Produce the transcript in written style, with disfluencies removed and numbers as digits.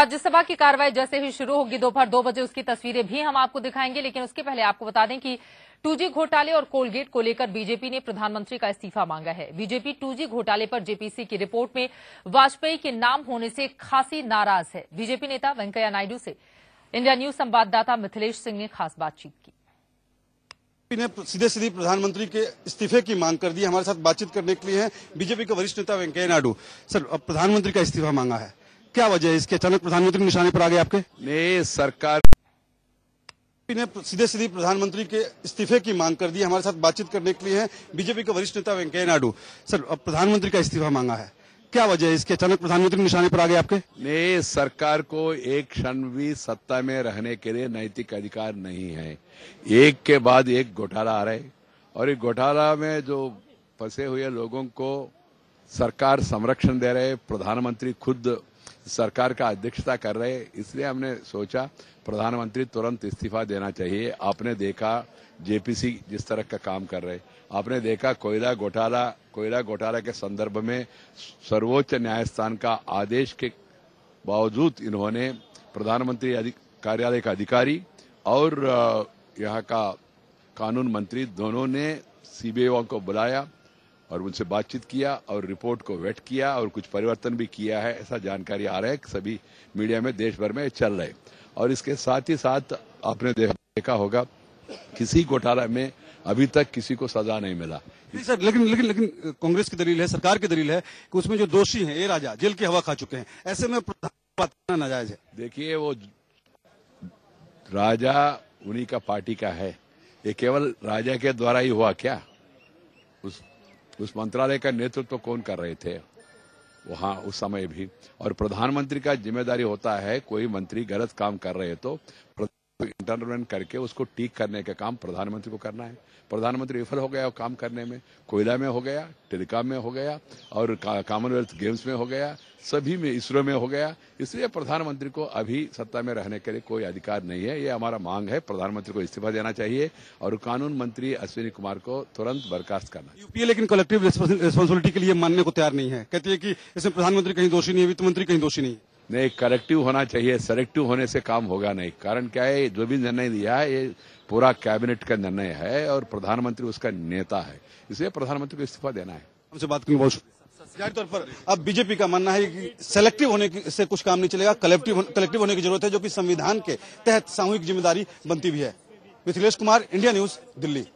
राज्यसभा की कार्रवाई जैसे ही शुरू होगी दोपहर 2 बजे उसकी तस्वीरें भी हम आपको दिखाएंगे, लेकिन उसके पहले आपको बता दें कि 2G घोटाले और कोलगेट को लेकर बीजेपी ने प्रधानमंत्री का इस्तीफा मांगा है। बीजेपी 2G घोटाले पर जेपीसी की रिपोर्ट में वाजपेयी के नाम होने से खासी नाराज है। बीजेपी नेता वेंकैया नायडू से इंडिया न्यूज संवाददाता मिथिलेश सिंह ने खास बातचीत की। ने सीधे प्रधानमंत्री के इस्तीफे की मांग कर दी। हमारे साथ बातचीत करने के लिए हैं बीजेपी के वरिष्ठ नेता वेंकैया नायडू। सर, अब प्रधानमंत्री का इस्तीफा मांगा है, क्या वजह है इसके? अचानक प्रधानमंत्री निशाने पर आ गए आपके? ने सरकार ने सीधे प्रधानमंत्री के इस्तीफे की मांग कर दी। हमारे साथ बातचीत करने के लिए हैं बीजेपी के वरिष्ठ नेता वेंकैया नायडू। सर, अब प्रधानमंत्री का इस्तीफा मांगा है, क्या वजह है इसके? अचानक प्रधानमंत्री निशाने पर आ गए आपके? ने सरकार को एक क्षण भी सत्ता में रहने के लिए नैतिक अधिकार नहीं है। एक के बाद एक घोटाला आ रहे और एक घोटाला में जो फंसे हुए लोगों को सरकार संरक्षण दे रहे, प्रधानमंत्री खुद सरकार का अध्यक्षता कर रहे। इसलिए हमने सोचा प्रधानमंत्री तुरंत इस्तीफा देना चाहिए। आपने देखा जेपीसी जिस तरह का काम कर रहे, आपने देखा कोयला घोटाला के संदर्भ में सर्वोच्च न्यायस्थान का आदेश के बावजूद इन्होंने प्रधानमंत्री कार्यालय का अधिकारी और यहाँ का कानून मंत्री दोनों ने सीबीआई को बुलाया और उनसे बातचीत किया और रिपोर्ट को वेट किया और कुछ परिवर्तन भी किया है, ऐसा जानकारी आ रहा है। सभी मीडिया में देश भर में चल रहे और इसके साथ ही साथ आपने देखा होगा किसी घोटाला में अभी तक किसी को सजा नहीं मिला। सर, लेकिन कांग्रेस की दलील है, सरकार की दलील है कि उसमें जो दोषी हैं, ए राजा जेल की हवा खा चुके हैं, ऐसे में प्रधानमंत्री नाजायज है। देखिए, वो राजा उन्हीं का पार्टी का है, ये केवल राजा के द्वारा ही हुआ क्या? उस मंत्रालय का नेतृत्व कौन कर रहे थे वहां उस समय भी? और प्रधानमंत्री का जिम्मेदारी होता है कोई मंत्री गलत काम कर रहे तो इंटरवेंट करके उसको ठीक करने का काम प्रधानमंत्री को करना है। प्रधानमंत्री विफल हो गया काम करने में, कोयला में हो गया, टेलीकॉम में हो गया और कॉमनवेल्थ गेम्स में हो गया, सभी में, इसरो में हो गया। इसलिए प्रधानमंत्री को अभी सत्ता में रहने के लिए कोई अधिकार नहीं है। ये हमारा मांग है, प्रधानमंत्री को इस्तीफा देना चाहिए और कानून मंत्री अश्विनी कुमार को तुरंत बर्खास्त करना। यूपीए लेकिन कलेक्टिव रिस्पांसिबिलिटी के लिए मानने को तैयार नहीं है, कहती है कि इसमें प्रधानमंत्री कहीं दोषी नहीं है, वित्त मंत्री कहीं दोषी नहीं है। नहीं, कलेक्टिव होना चाहिए, सेलेक्टिव होने से काम होगा नहीं। कारण क्या है, जो भी निर्णय दिया है ये पूरा कैबिनेट का निर्णय है और प्रधानमंत्री उसका नेता है, इसलिए प्रधानमंत्री को इस्तीफा देना है। हमसे बात करने बहुत जाहिर तौर पर अब बीजेपी का मानना है कि सेलेक्टिव होने से कुछ काम नहीं चलेगा, कलेक्टिव होने की जरूरत है, जो कि संविधान के तहत सामूहिक जिम्मेदारी बनती भी है। Mithilesh Kumar, India news, Delhi.